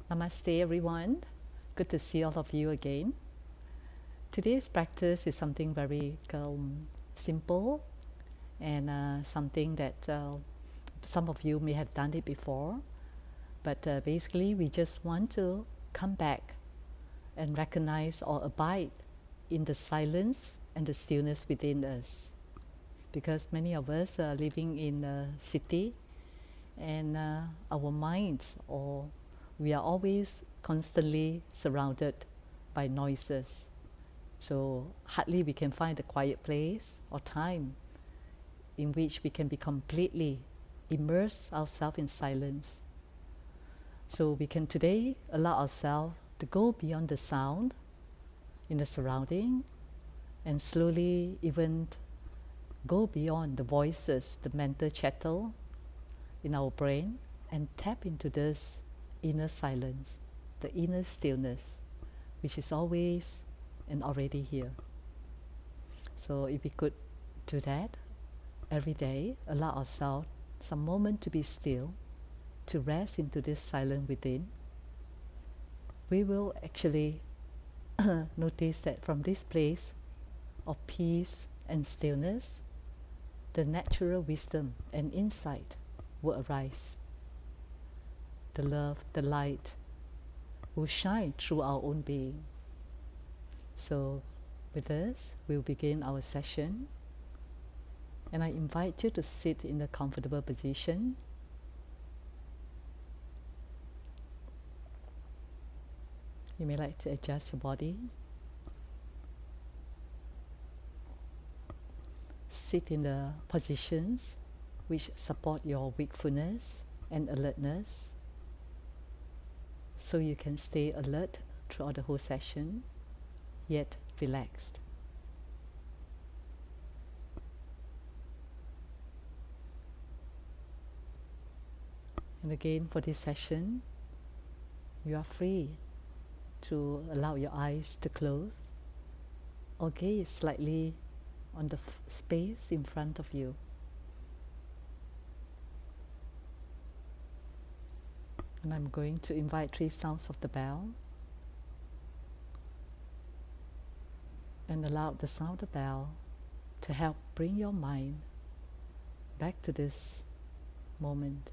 Namaste everyone. Good to see all of you again. Today's practice is something very simple and something that some of you may have done it before. But basically, we just want to come back and recognize or abide in the silence and the stillness within us. Because many of us are living in a city and our minds, or we are always constantly surrounded by noises. So hardly we can find a quiet place or time in which we can be completely immerse ourselves in silence. So we can today allow ourselves to go beyond the sound in the surrounding and slowly even go beyond the voices, the mental chatter in our brain, and tap into this inner silence, the inner stillness, which is always and already here. So if we could do that every day, allow ourselves some moment to be still, to rest into this silence within, we will actually notice that from this place of peace and stillness, the natural wisdom and insight will arise. The love, the light will shine through our own being. So with this, we'll begin our session. And I invite you to sit in a comfortable position. You may like to adjust your body. Sit in the positions which support your wakefulness and alertness, so you can stay alert throughout the whole session, yet relaxed. And again, for this session, you are free to allow your eyes to close or gaze slightly on the space in front of you. And I'm going to invite 3 sounds of the bell, and allow the sound of the bell to help bring your mind back to this moment.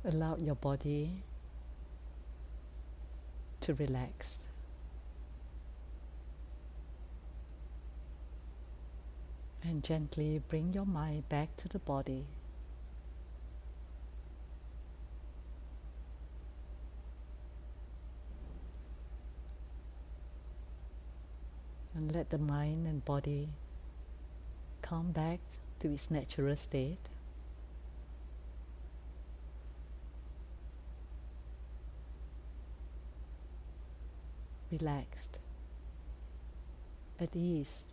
Allow your body to relax. And gently bring your mind back to the body. And let the mind and body come back to its natural state. Relaxed, at ease.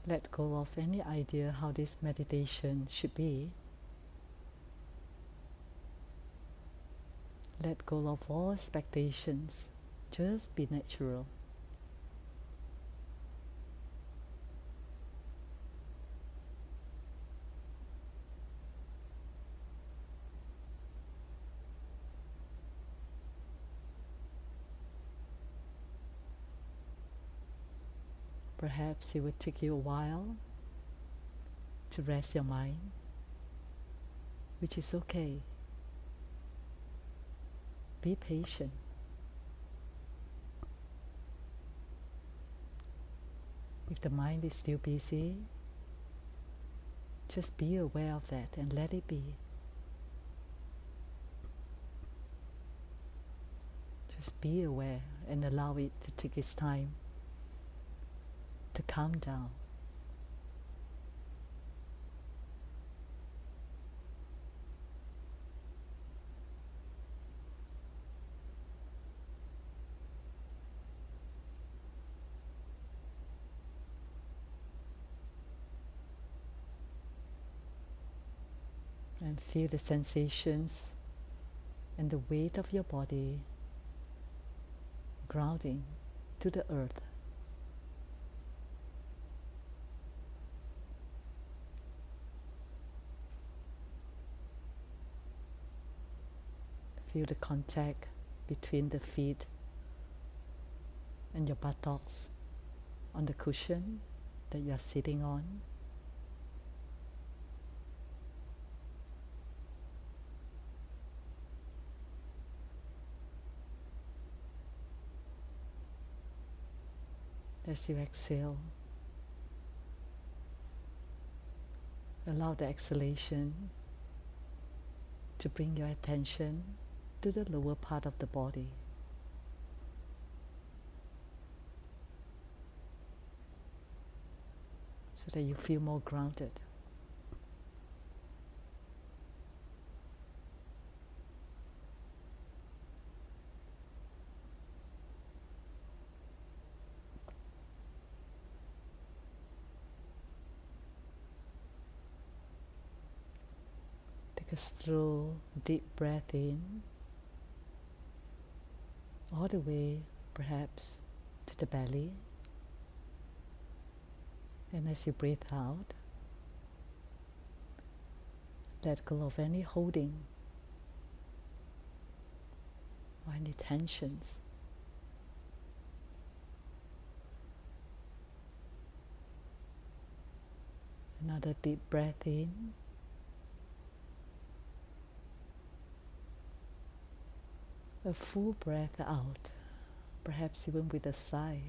Let go of any idea how this meditation should be. Let go of all expectations. Just be natural. Perhaps it will take you a while to rest your mind, which is okay. Be patient. If the mind is still busy, just be aware of that and let it be. Just be aware and allow it to take its time to calm down. And feel the sensations and the weight of your body grounding to the earth. Feel the contact between the feet and your buttocks on the cushion that you are sitting on. As you exhale, allow the exhalation to bring your attention to the lower part of the body. So that you feel more grounded. Take a slow, deep breath in, all the way perhaps to the belly. And as you breathe out, let go of any holding or any tensions. Another deep breath in. A full breath out, perhaps even with a sigh.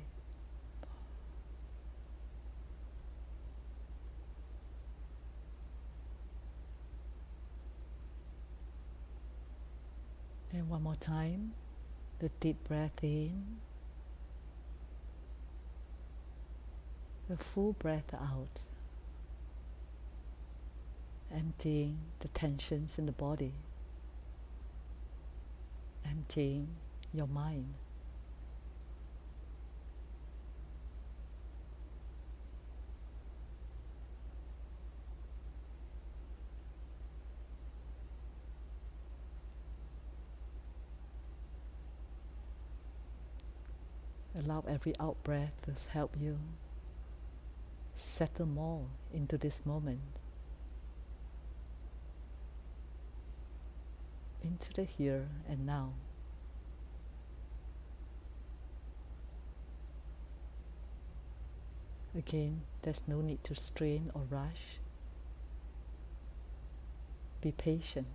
And one more time, the deep breath in, the full breath out, emptying the tensions in the body, emptying your mind. Allow every out breath to help you settle more into this moment, into the here and now. Again, there's no need to strain or rush. Be patient.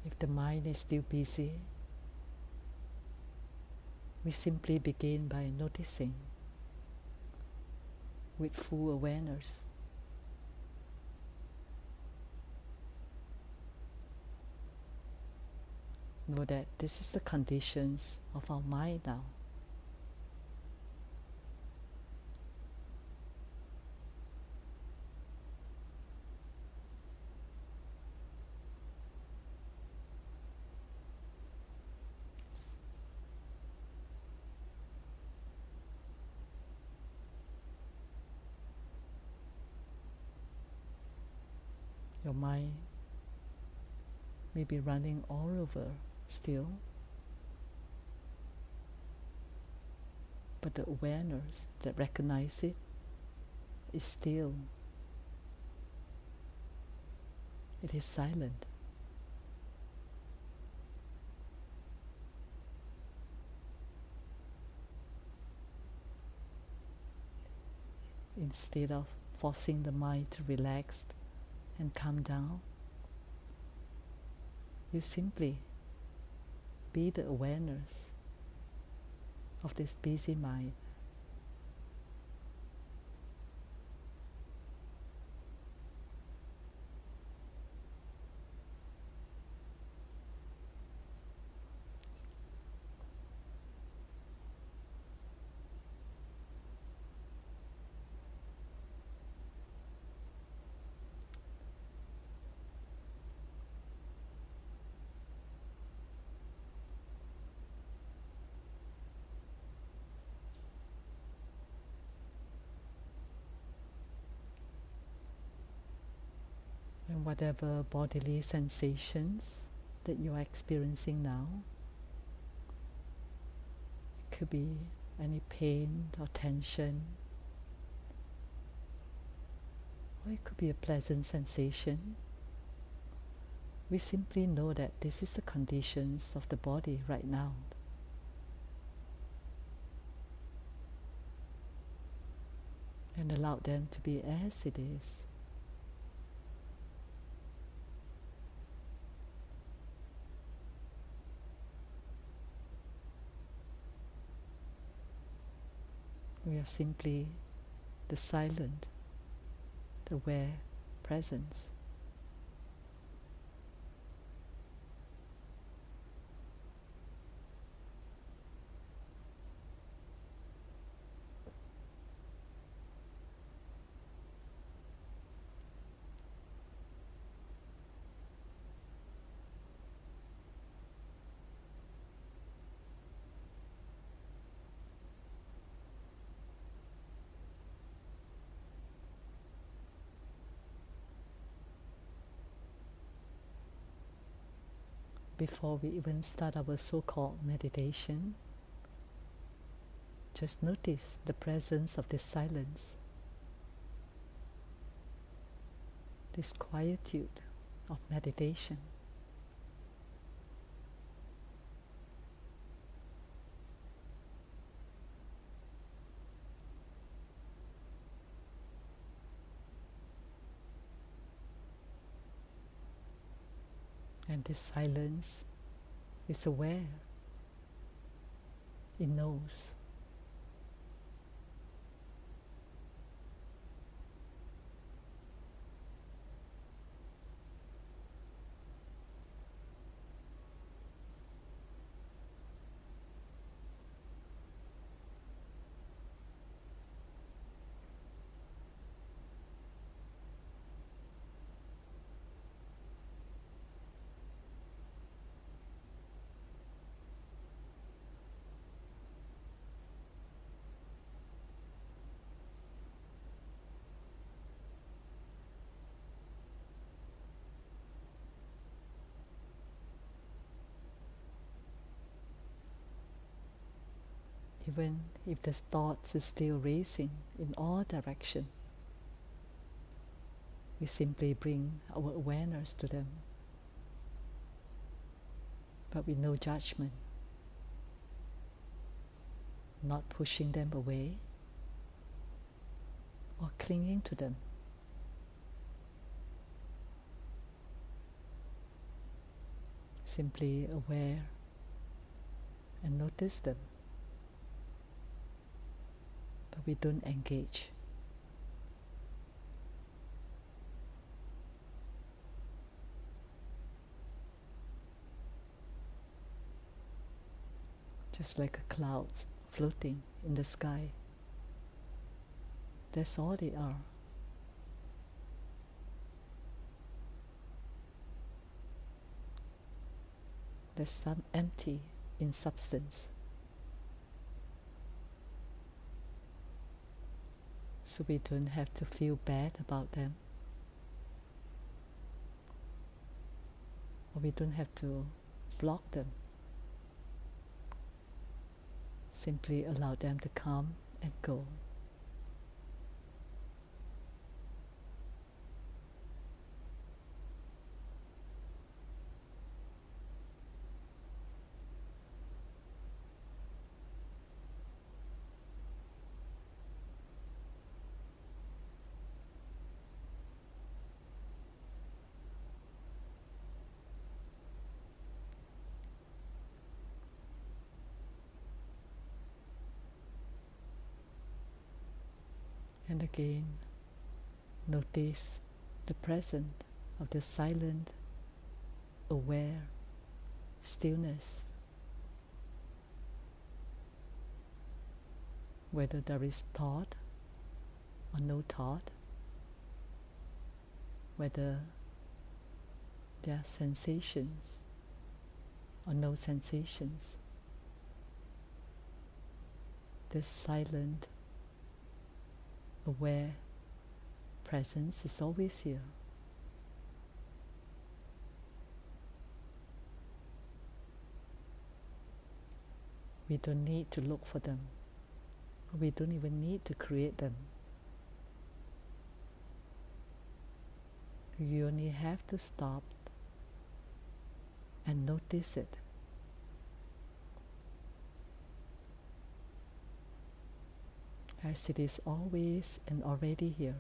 If the mind is still busy, we simply begin by noticing with full awareness. Know that this is the conditions of our mind now. Your mind may be running all over still, but the awareness that recognizes it is still. It is silent. Instead of forcing the mind to relax and calm down, you simply be the awareness of this busy mind. And whatever bodily sensations that you are experiencing now, it could be any pain or tension, or it could be a pleasant sensation. We simply know that this is the conditions of the body right now. And allow them to be as it is. We are simply the silent, the aware presence. Before we even start our so-called meditation, just notice the presence of this silence, this quietude of meditation. And this silence is aware. It knows. Even if the thoughts is still racing in all directions, we simply bring our awareness to them, but with no judgment, not pushing them away or clinging to them. Simply aware and notice them, but we don't engage. Just like a cloud floating in the sky. That's all they are. There's some empty in substance. So we don't have to feel bad about them. or we don't have to block them. Simply allow them to come and go. And again, notice the presence of the silent, aware stillness. Whether there is thought or no thought, whether there are sensations or no sensations, this silent, aware presence is always here. We don't need to look for them. We don't even need to create them. You only have to stop and notice it. As it is always and already here.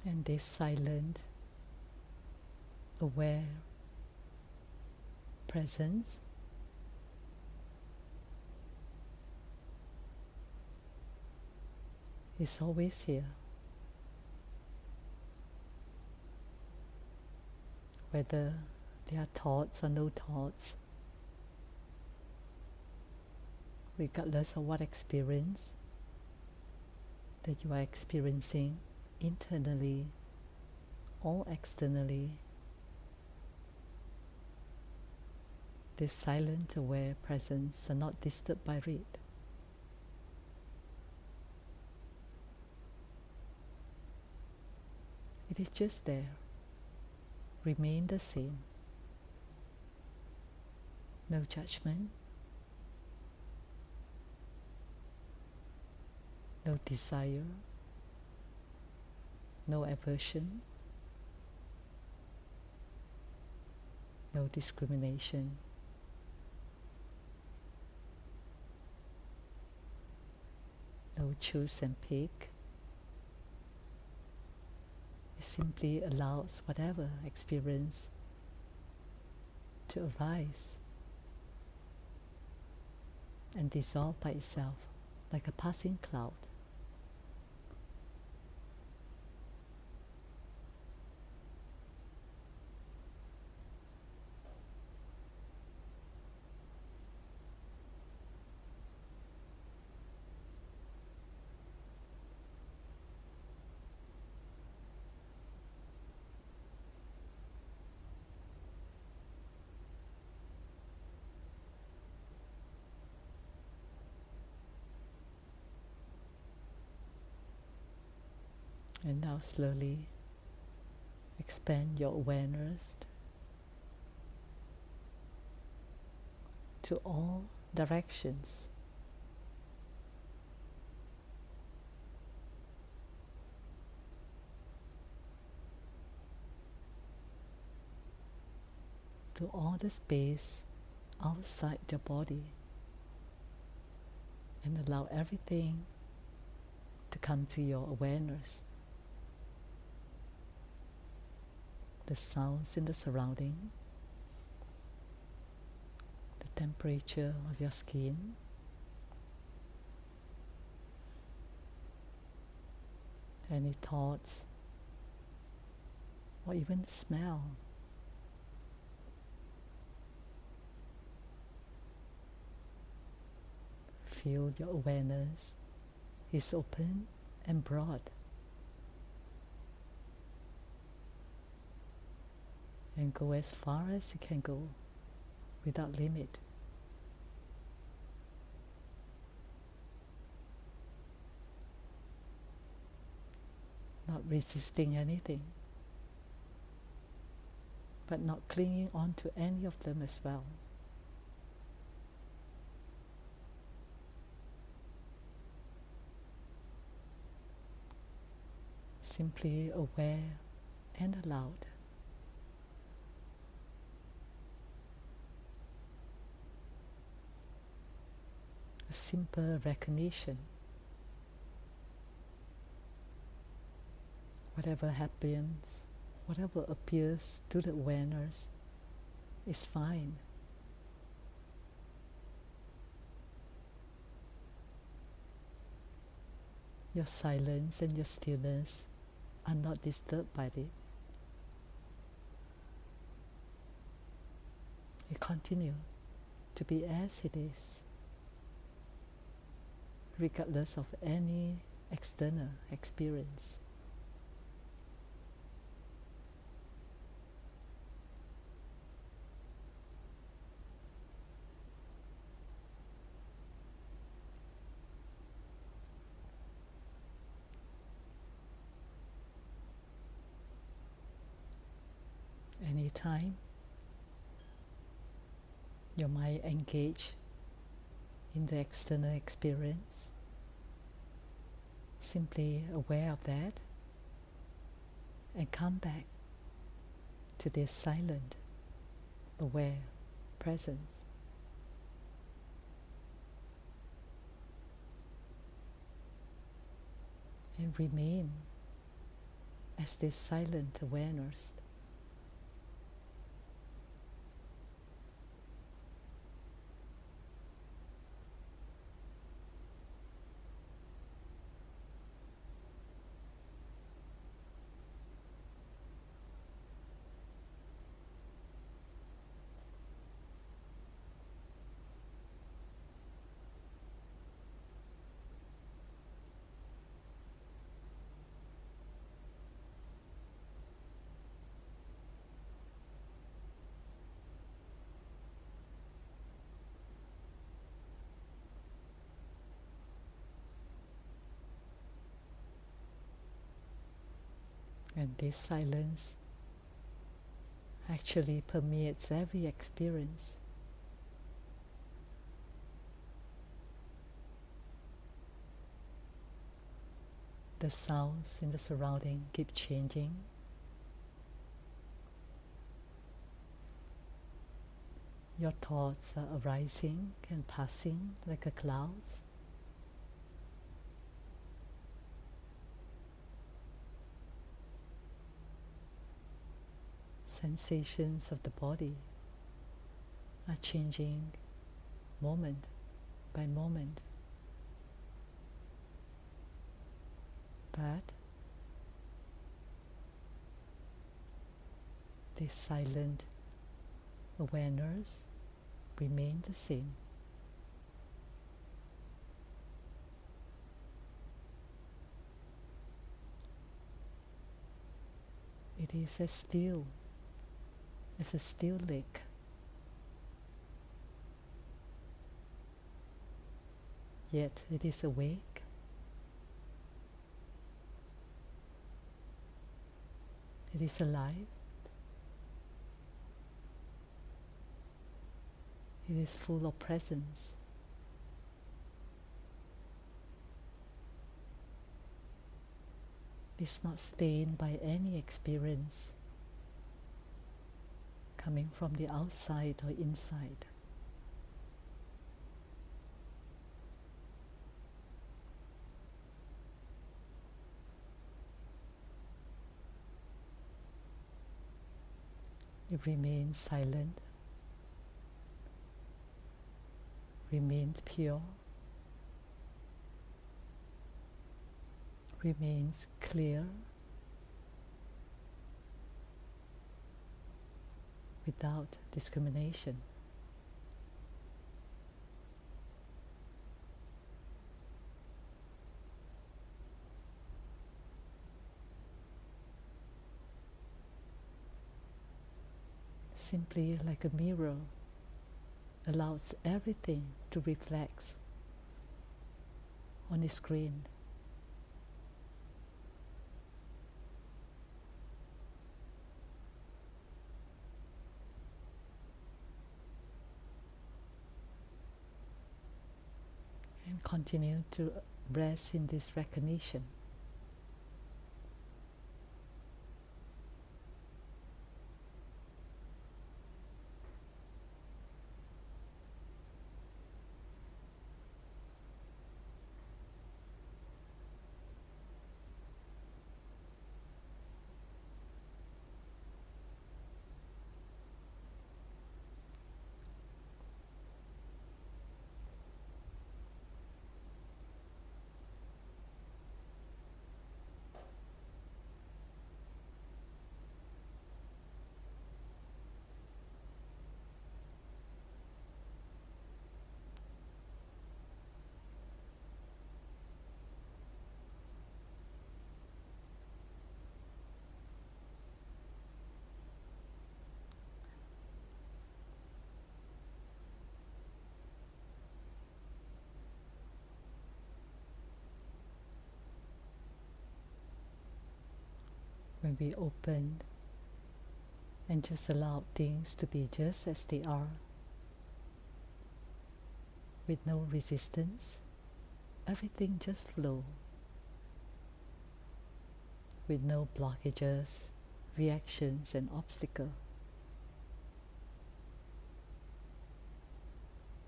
And this silent, aware presence is always here. Whether there are thoughts or no thoughts, regardless of what experience that you are experiencing internally or externally, this silent, aware presence are not disturbed by it. It is just there. Remain the same. No judgment, no desire, no aversion, no discrimination. No choose and pick. It simply allows whatever experience to arise and dissolve by itself like a passing cloud. And now slowly expand your awareness to all directions. To all the space outside your body, and allow everything to come to your awareness. The sounds in the surrounding, temperature of your skin, any thoughts, or even smell. Feel your awareness is open and broad, and go as far as you can go without limit. Not resisting anything, but not clinging on to any of them as well. Simply aware and allowed. A simple recognition. Whatever happens, whatever appears to the awareness is fine. Your silence and your stillness are not disturbed by it. You continue to be as it is, regardless of any external experience. Anytime your mind engage in the external experience, simply aware of that and come back to this silent, aware presence. And remain as this silent awareness. And this silence actually permeates every experience. The sounds in the surrounding keep changing. Your thoughts are arising and passing like a clouds. Sensations of the body are changing moment by moment. But this silent awareness remains the same. It is as still as a still lake. Yet it is awake. It is alive. It is full of presence. It is not stained by any experience coming from the outside or inside. It remains silent, remains pure, remains clear, without discrimination. Simply like a mirror, allows everything to reflect on the screen. And continue to rest in this recognition. When we open and just allow things to be just as they are, with no resistance, everything just flows, with no blockages, reactions and obstacles.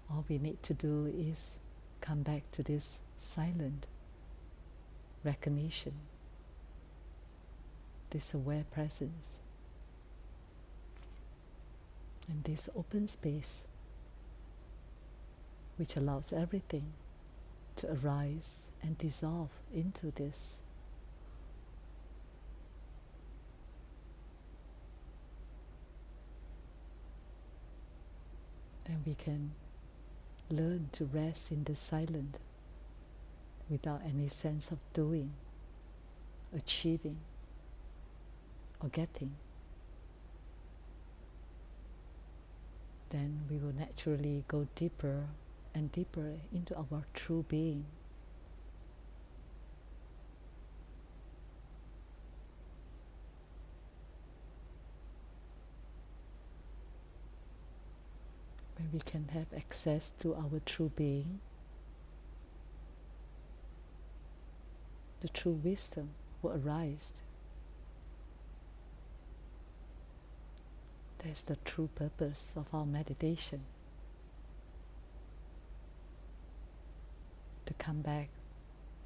All we need to do is come back to this silent recognition, this aware presence, and this open space which allows everything to arise and dissolve into this. Then we can learn to rest in the silence without any sense of doing, achieving, or getting. Then we will naturally go deeper and deeper into our true being. Where we can have access to our true being, the true wisdom will arise. That's the true purpose of our meditation. To come back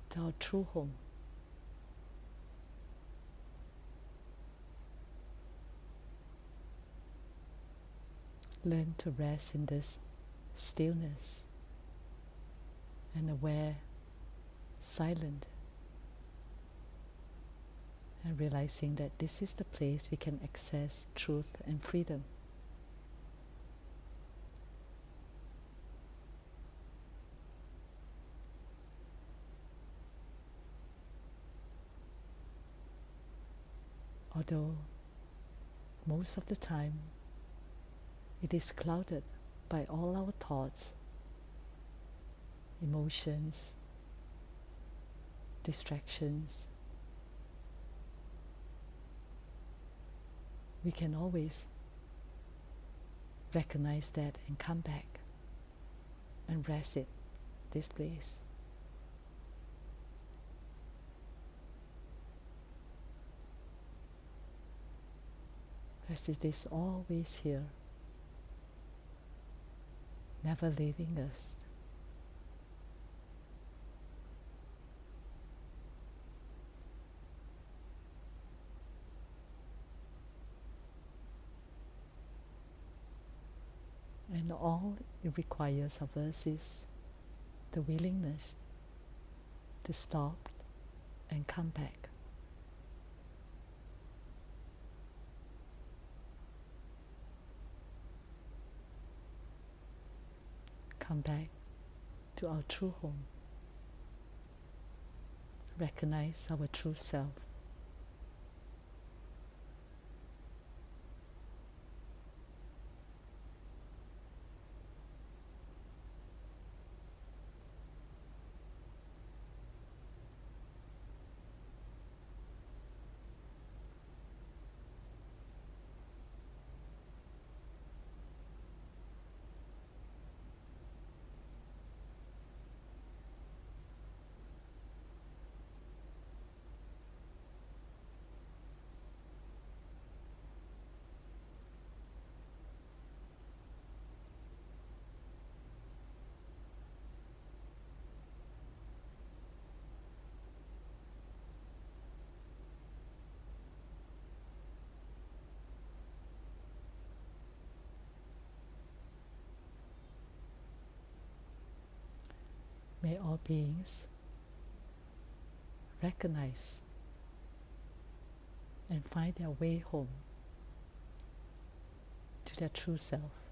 to our true home. Learn to rest in this stillness and aware, silent, and realizing that this is the place we can access truth and freedom. Although most of the time it is clouded by all our thoughts, emotions, distractions, we can always recognize that and come back and rest it, this place. As it is always here, never leaving us. And all it requires of us is the willingness to stop and come back. Come back to our true home. Recognize our true self. May all beings recognize and find their way home to their true self.